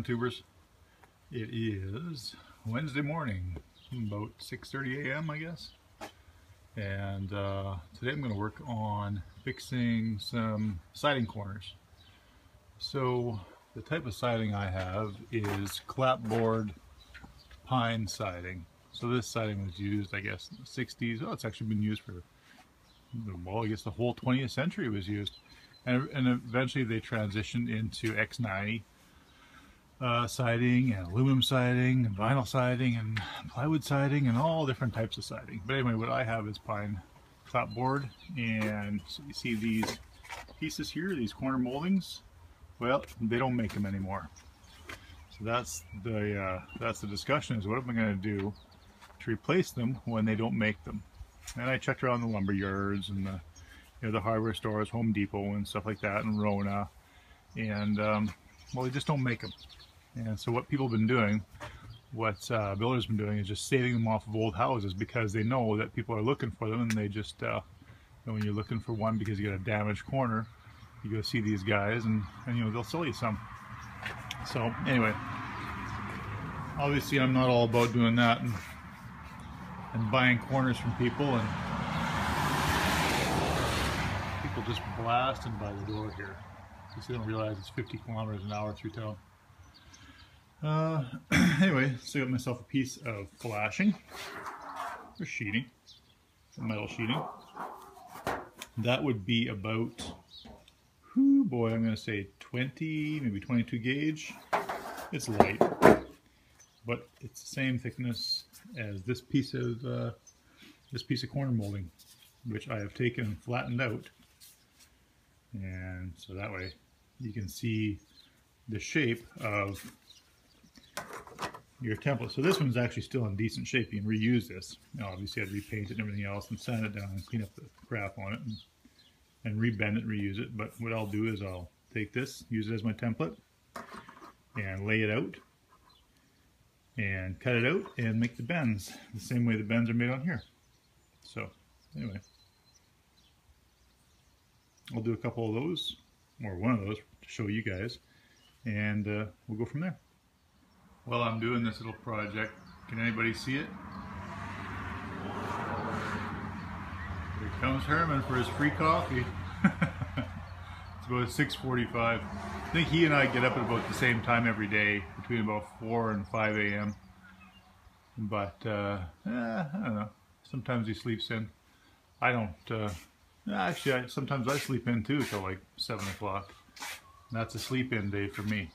tubers. It is Wednesday morning, about 6:30 a.m. I guess. And today I'm going to work on fixing some siding corners. So the type of siding I have is clapboard pine siding. So this siding was used, I guess, in the 60s. Oh, it's actually been used for, well, I guess the whole 20th century was used. And eventually they transitioned into X90 siding and aluminum siding and vinyl siding and plywood siding and all different types of siding. But anyway, what I have is pine clapboard, and so you see these pieces here, these corner moldings. Well, they don't make them anymore. So that's the discussion, is what am I going to do to replace them when they don't make them? And I checked around the lumber yards and the hardware stores, Home Depot and stuff like that, and Rona, and well, they just don't make them. And so what people have been doing, what builders have been doing, is just saving them off of old houses, because they know that people are looking for them, and they just, when you're looking for one because you got a damaged corner, you go see these guys, and they'll sell you some. So anyway, obviously I'm not all about doing that and buying corners from people, and people just blasting by the door here. Because they don't realize it's 50 kilometers an hour through town. Anyway, so I got myself a piece of flashing, or sheeting, metal sheeting. That would be about, whoo boy, I'm going to say 20, maybe 22 gauge. It's light, but it's the same thickness as this piece of corner molding, which I have taken and flattened out, and so that way you can see the shape of your template. So this one's actually still in decent shape. You can reuse this. Now, obviously I'd repaint it and everything else and sand it down and clean up the crap on it and rebend it and reuse it. But what I'll do is I'll take this, use it as my template, and lay it out and cut it out and make the bends the same way the bends are made on here. So anyway, I'll do a couple of those, or one of those, to show you guys, and we'll go from there. While I'm doing this little project, can anybody see it? Here comes Herman for his free coffee. It's about 6:45. I think he and I get up at about the same time every day, between about 4 and 5 a.m. But I don't know. Sometimes he sleeps in. I don't. Actually, sometimes I sleep in too till like 7 o'clock. That's a sleep-in day for me.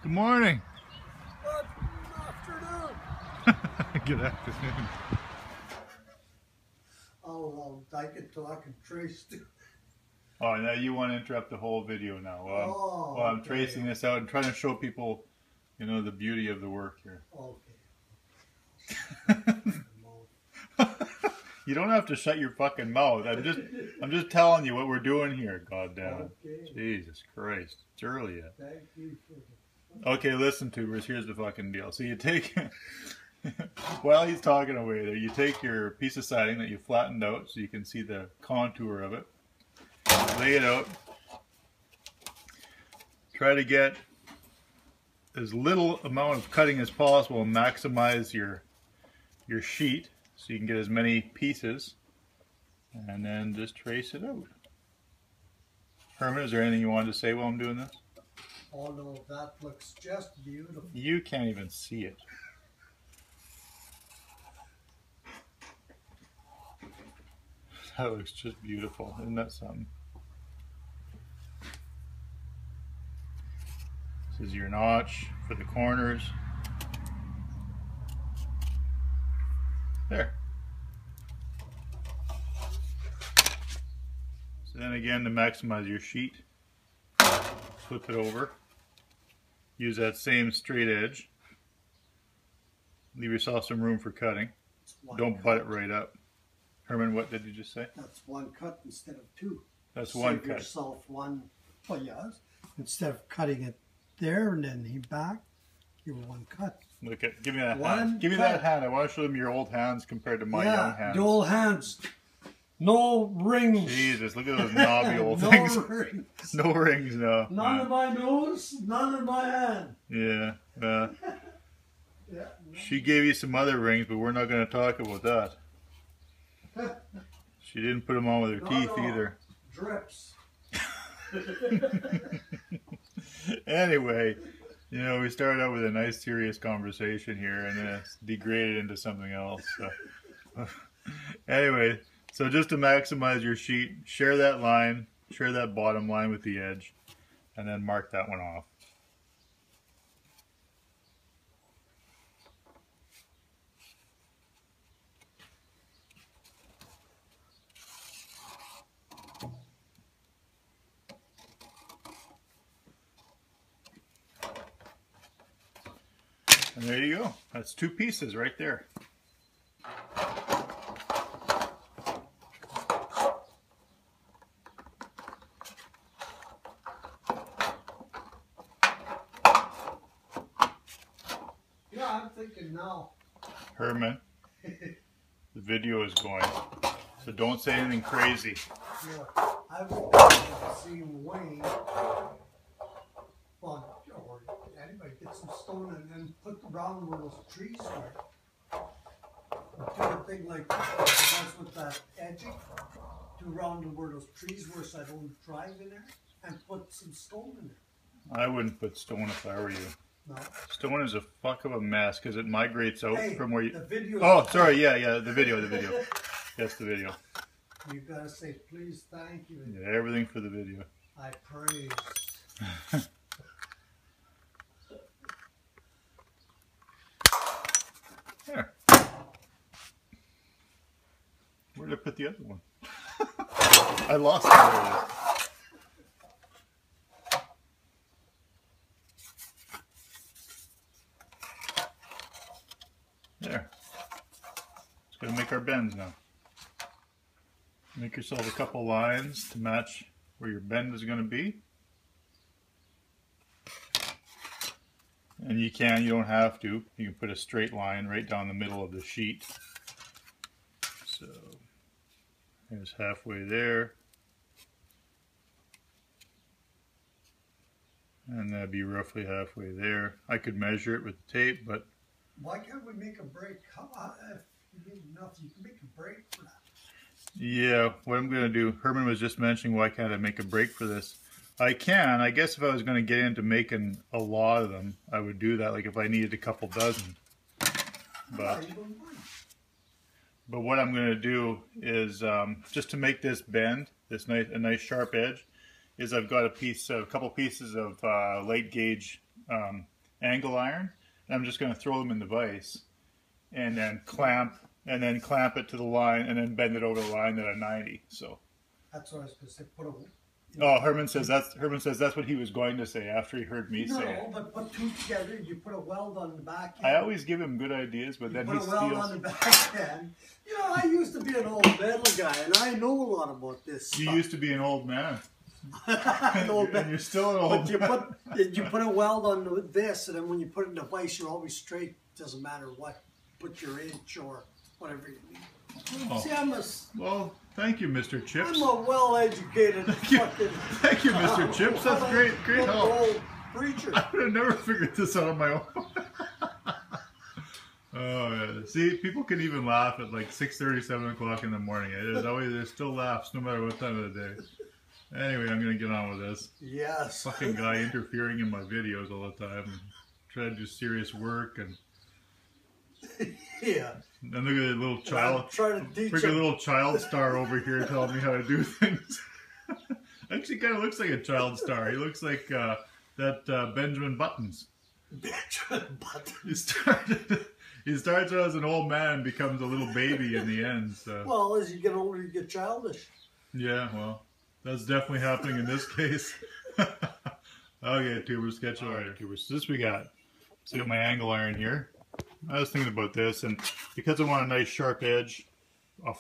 Good morning. Good afternoon. Good afternoon. Oh, I can talk and trace too. Oh, now you want to interrupt the whole video now. Well, I'm tracing this out and trying to show people, the beauty of the work here. Okay. You don't have to shut your fucking mouth. I'm just telling you what we're doing here. God damn it. Okay. Jesus Christ. It's early yet. Thank you for the... Okay, listen, tubers, here's the fucking deal. So you take, while he's talking away there, you take your piece of siding that you flattened out so you can see the contour of it, lay it out, try to get as little amount of cutting as possible and maximize your sheet so you can get as many pieces, and then just trace it out. Herman, is there anything you wanted to say while I'm doing this? Oh no, that looks just beautiful. You can't even see it. That looks just beautiful. Isn't that something? This is your notch for the corners. There. So then again, to maximize your sheet, flip it over. Use that same straight edge. Leave yourself some room for cutting. Don't butt it right up. Herman, what did you just say? That's one cut instead of two. That's one Save cut. yourself one. Well, yes. Instead of cutting it there and then he back, you were one cut. Look at, give me that One hand. Give me cut. that hand. I want to show them your old hands compared to my young hands. The old hands. No rings. Jesus, look at those knobby old No things. rings. No rings, no. None in my nose, none in my hand. Yeah. Yeah. She gave you some other rings, but we're not going to talk about that. She didn't put them on with her teeth either. Drips. Anyway, you know, we started out with a nice serious conversation here and then it's degraded into something else. So. Anyway, so just to maximize your sheet, share that line, share that bottom line with the edge, and then mark that one off. And there you go. That's 2 pieces right there. Yeah, I'm thinking now. Herman, the video is going, so don't say anything crazy. Yeah, I would have seen Wayne. Well, or anybody get some stone and then put around where those trees were. Do a thing like that's with that edging. Do around where those trees were so I don't drive in there, and put some stone in there. I wouldn't put stone if I were you. No. Stone is a fuck of a mess because it migrates out Hey, from where you. The video. Oh, sorry. Yeah, the video. Yes, the video. You gotta say please, thank you. Yeah, everything for the video. I praise. There. Where did I put the other one? I lost it. There. Just gotta make our bends now. Make yourself a couple lines to match where your bend is gonna be. And you don't have to. You can put a straight line right down the middle of the sheet. So, there's halfway there. And that'd be roughly halfway there. I could measure it with tape, but... Why can't we make a break? If you need enough, you can make a break for that. Yeah, what I'm going to do, Herman was just mentioning why can't I make a break for this. I can. I guess if I was going to get into making a lot of them, I would do that, like if I needed a couple dozen. But what I'm going to do is, just to make this bend, a nice sharp edge, is I've got a couple pieces of light gauge angle iron, and I'm just going to throw them in the vise, and then clamp it to the line, and then bend it over the line at a 90. So. That's what I was going to say. Put a. Oh, Herman says that's what he was going to say after he heard me say it. No, but put 2 together. You put a weld on the back end. I always give him good ideas, but then he steals. Put a weld on the back end. You know, I used to be an old metal guy, and I know a lot about this stuff. You used to be an old man. An old man. You're still an old man. You put a weld on this, and then when you put it in the vise, you're always straight. Doesn't matter what. Put your inch or whatever you need. Oh. See, Well, thank you, Mr. Chips. I'm a well-educated fucking... Thank you, Mr. Chips. That's great help. Old preacher. I would have never figured this out on my own. Oh, yeah. See, people can even laugh at like 6:30, 7 o'clock in the morning. There's still laughs no matter what time of the day. Anyway, I'm going to get on with this. Yes. Fucking guy interfering in my videos all the time. And trying to do serious work and... Yeah. And look at the little child. Look at a little child star over here telling me how to do things. Actually, kind of looks like a child star. He looks like that Benjamin Buttons. Benjamin Buttons. He starts out as an old man and becomes a little baby in the end. So. Well, as you get older, you get childish. Yeah, well, that's definitely happening in this case. Okay, tuber sketch later. Tubers. So this we got. So I got my angle iron here. I was thinking about this, and because I want a nice sharp edge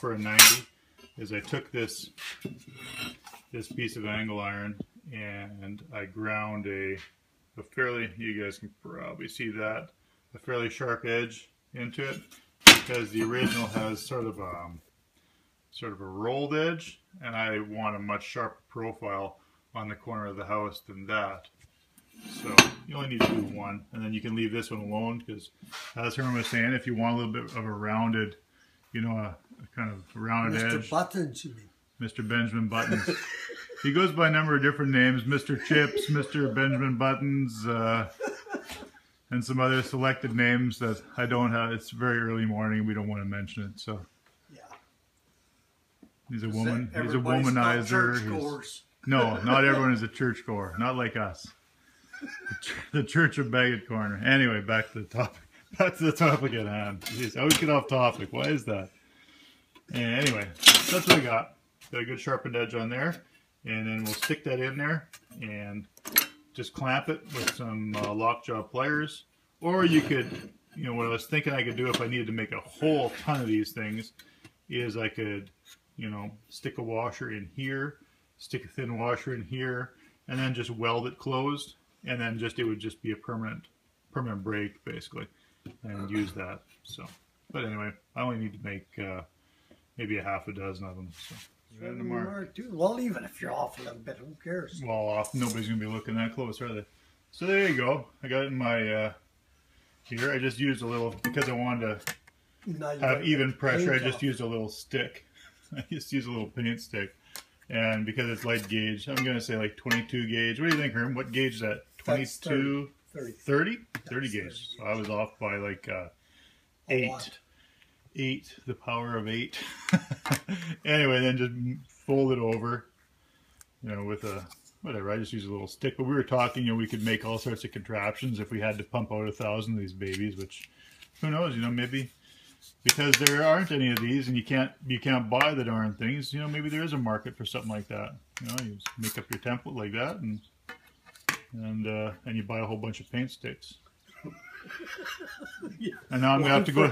for a 90, is I took this piece of angle iron and I ground a fairly, you guys can probably see that, a fairly sharp edge into it, because the original has sort of sort of a rolled edge, and I want a much sharper profile on the corner of the house than that. So you only need to do one, and then you can leave this one alone, because as Herman was saying, if you want a little bit of a rounded, you know, a kind of rounded edge. Mr. Buttons, you mean? Mr. Benjamin Buttons. He goes by a number of different names, Mr. Chips, Mr. Benjamin Buttons, and some other selected names that I don't have. It's very early morning. We don't want to mention it. So Yeah. he's a woman. He's a Everybody's not womanizer. churchgoers. No, not everyone is a churchgoer. Not like us. The Church of Bagot Corner. Anyway, back to the topic. Back to the topic at hand. Jeez, I always get off topic. Why is that? And anyway, that's what I got. Got a good sharpened edge on there, and then we'll stick that in there and just clamp it with some lockjaw pliers. Or you could, you know, what I was thinking I could do if I needed to make a whole ton of these things is I could, you know, stick a washer in here, stick a thin washer in here, and then just weld it closed, and then just it would just be a permanent break basically, and use that. So, but anyway, I only need to make maybe a half a dozen of them. So. Well, even if you're off a little bit, who cares? Well, nobody's gonna be looking that close, are they? So there you go. I got it in my here. I just used a little because I wanted to have even pressure. I just used a little stick. I just used a little paint stick, and because it's light gauge, I'm gonna say like 22 gauge. What do you think, Herm? What gauge is that? 22, 30 gauge. So I was off by like 8, the power of 8. Anyway, then just fold it over, you know, with a whatever. I just use a little stick. But we were talking, you know, we could make all sorts of contraptions if we had to pump out 1,000 of these babies. Which, who knows? You know, maybe because there aren't any of these, and you can't buy the darn things. You know, maybe there is a market for something like that. You know, you just make up your template like that, and you buy a whole bunch of paint sticks. Yeah. And now I'm gonna have to go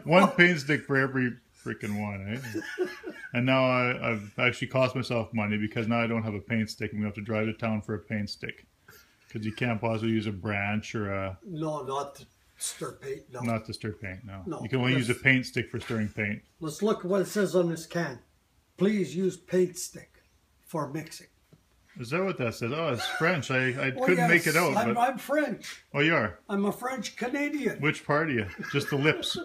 one paint stick for every freaking one, eh? And now I've actually cost myself money because now I don't have a paint stick. I'm gonna have to drive to town for a paint stick because you can't possibly use a branch or a not to stir paint. No, not to stir paint. No, no, you can only use a paint stick for stirring paint. Let's look at what it says on this can. Please use paint stick for mixing. Is that what that says? Oh, it's French. I couldn't make it out. I'm French. Oh, you are? I'm a French Canadian. Which part are you? Just the lips.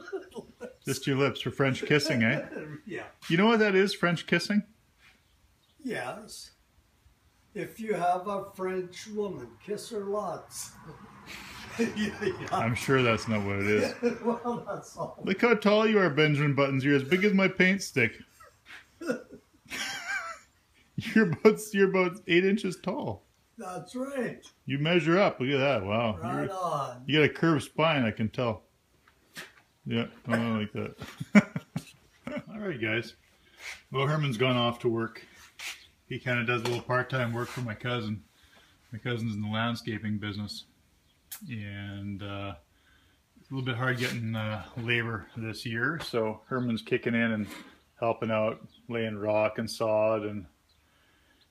Just your lips for French kissing, eh? Yeah. You know what that is, French kissing? Yes. If you have a French woman, kiss her lots. Yeah. I'm sure that's not what it is. Well, that's all. Look how tall you are, Benjamin Buttons. You're as big as my paint stick. You're about 8 inches tall. That's right. You measure up. Look at that. Wow. Right on. You got a curved spine, I can tell. Yeah, I like that. All right, guys. Well, Herman's gone off to work. He kind of does a little part-time work for my cousin. My cousin's in the landscaping business. And it's a little bit hard getting labor this year. So Herman's kicking in and helping out, laying rock and sod,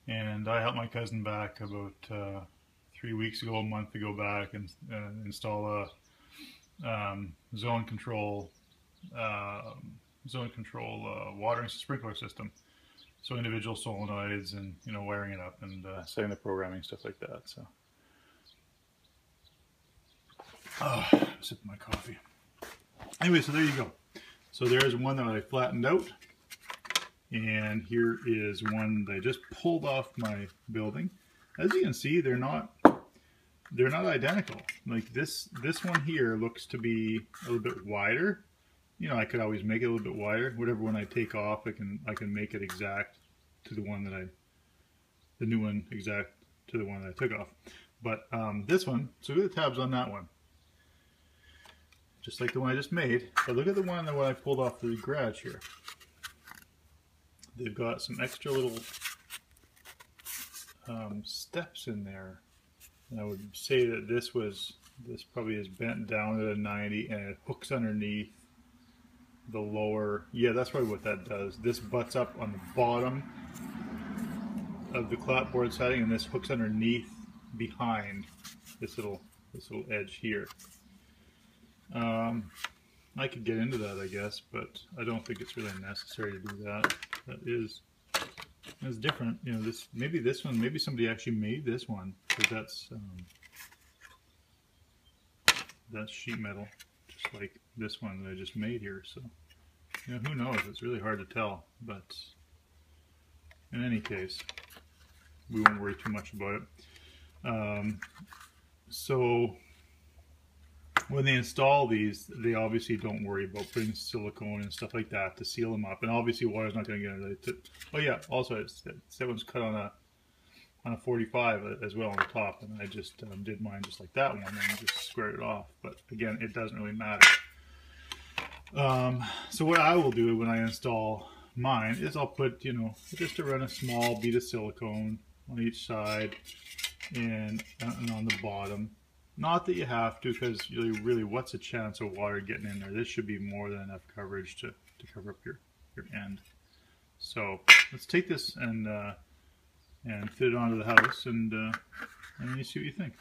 and I helped my cousin back about 3 weeks ago, a month ago back, and install a zone control watering sprinkler system. So individual solenoids, and you know, wiring it up and setting the programming, stuff like that. So, sip my coffee. Anyway, so there you go. So there's one that I flattened out. And here is one that I just pulled off my building. As you can see, they're not identical. Like this one here looks to be a little bit wider. You know, I could always make it a little bit wider. Whatever one I take off, I can make it exact to the one that the new one exact to the one that I took off. But this one, so look at the tabs on that one. Just like the one I just made. But look at the one that I pulled off the garage here. They've got some extra little steps in there. And I would say that this probably is bent down at a 90 and it hooks underneath the lower. Yeah, that's probably what that does. This butts up on the bottom of the clapboard siding, and this hooks underneath behind this little edge here. I could get into that, I guess, but I don't think it's really necessary to do that. That's different. You know, this, maybe this one, maybe somebody actually made this one, because that's sheet metal, just like this one that I just made here. So, you know, who knows? It's really hard to tell. But in any case, we won't worry too much about it. So when they install these, they obviously don't worry about putting silicone and stuff like that to seal them up. And obviously water's not going to get into it. Oh yeah, also that one's cut on a 45 as well on the top, and I just did mine just like that one and just squared it off. But again, it doesn't really matter. So what I will do when I install mine is I'll put, you know, just to run a small bead of silicone on each side and on the bottom. Not that you have to, because really what's the chance of water getting in there? This should be more than enough coverage to cover up your end. So let's take this and fit it onto the house, and you see what you think.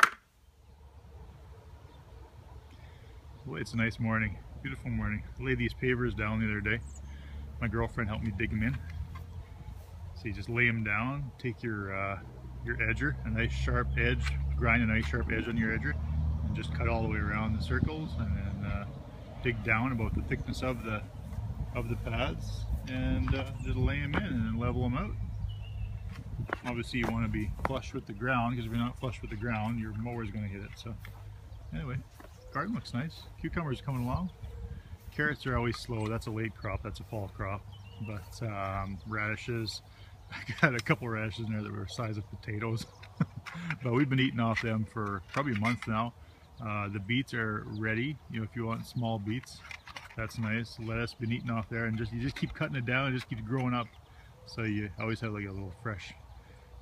Well, it's a nice morning, beautiful morning. I laid these pavers down the other day. My girlfriend helped me dig them in. So you just lay them down, take your edger, a nice sharp edge, grind a nice sharp edge on your edger, and just cut all the way around the circles, and then dig down about the thickness of the pads, and just lay them in and then level them out. Obviously you want to be flush with the ground, because if you're not flush with the ground, your mower is going to hit it. So anyway, garden looks nice. Cucumbers coming along. Carrots are always slow. That's a late crop, that's a fall crop. But radishes, I got a couple radishes in there that were the size of potatoes. But we've been eating off them for probably a month now. The beets are ready. You know, if you want small beets, that's nice. Lettuce been eaten off there, and you just keep cutting it down and just keeps growing up. So you always have like a little fresh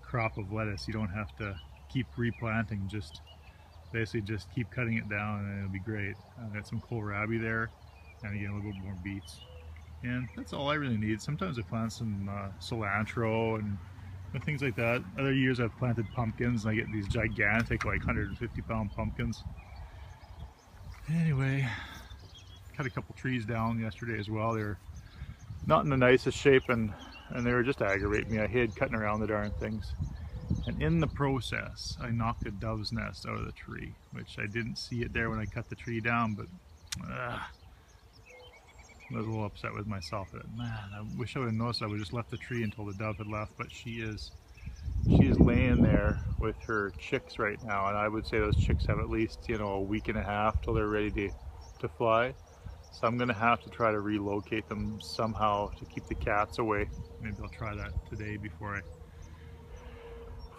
crop of lettuce. You don't have to keep replanting, just basically just keep cutting it down and it'll be great. I got some kohlrabi there, and again a little bit more beets. And that's all I really need. Sometimes I plant some cilantro and things like that. Other years I've planted pumpkins, and I get these gigantic, like 150-pound pumpkins. Anyway, cut a couple trees down yesterday as well. They're not in the nicest shape, and they were just aggravating me. I hated cutting around the darn things. And in the process, I knocked a dove's nest out of the tree, which I didn't see it there when I cut the tree down, but I was a little upset with myself. Man, I wish I would have noticed. I would have just left the tree until the dove had left, but she is laying there with her chicks right now, and I would say those chicks have at least, you know, a week and a half till they're ready to fly. So I'm gonna have to try to relocate them somehow to keep the cats away. Maybe I'll try that today before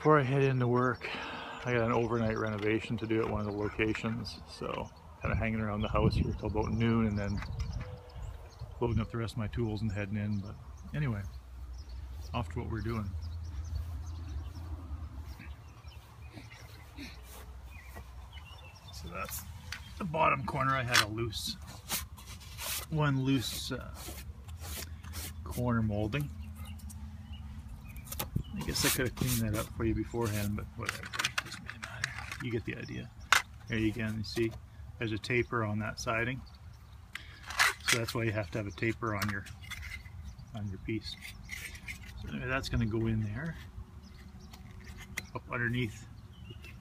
I head into work. I got an overnight renovation to do at one of the locations, so kind of hanging around the house here till about noon, and then loading up the rest of my tools and heading in. But anyway, off to what we're doing. So that's the bottom corner. I had one loose corner molding. I guess I could have cleaned that up for you beforehand, but whatever, it doesn't really matter. You get the idea. There you can see there's a taper on that siding. So that's why you have to have a taper on your piece. So anyway, that's going to go in there, up underneath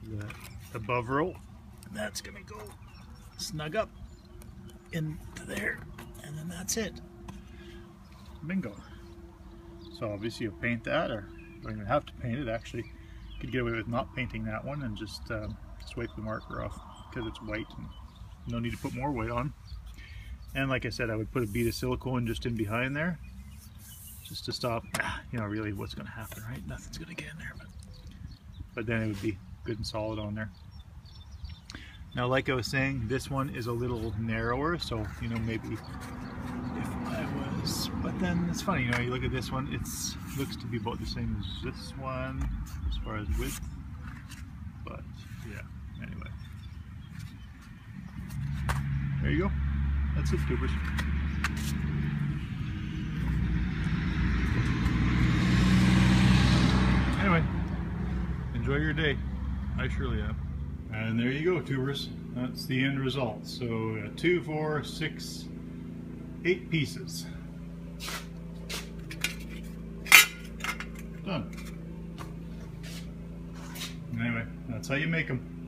the above row, and that's going to go snug up into there, and then that's it. Bingo. So obviously you'll paint that, or don't even have to paint it. Actually, you could get away with not painting that one and just swipe the marker off because it's white and no need to put more white on. And like I said, I would put a bead of silicone just in behind there, just to stop, you know, really what's going to happen, right? Nothing's going to get in there, but then it would be good and solid on there. Now, like I was saying, this one is a little narrower, so, you know, maybe if I was, but then it's funny, you know, you look at this one, it looks to be about the same as this one as far as width, but yeah, anyway. There you go. That's it, tubers. Anyway, enjoy your day. I surely am. And there you go, tubers. That's the end result. So 2, 4, 6, 8 pieces. Done. Anyway, that's how you make them.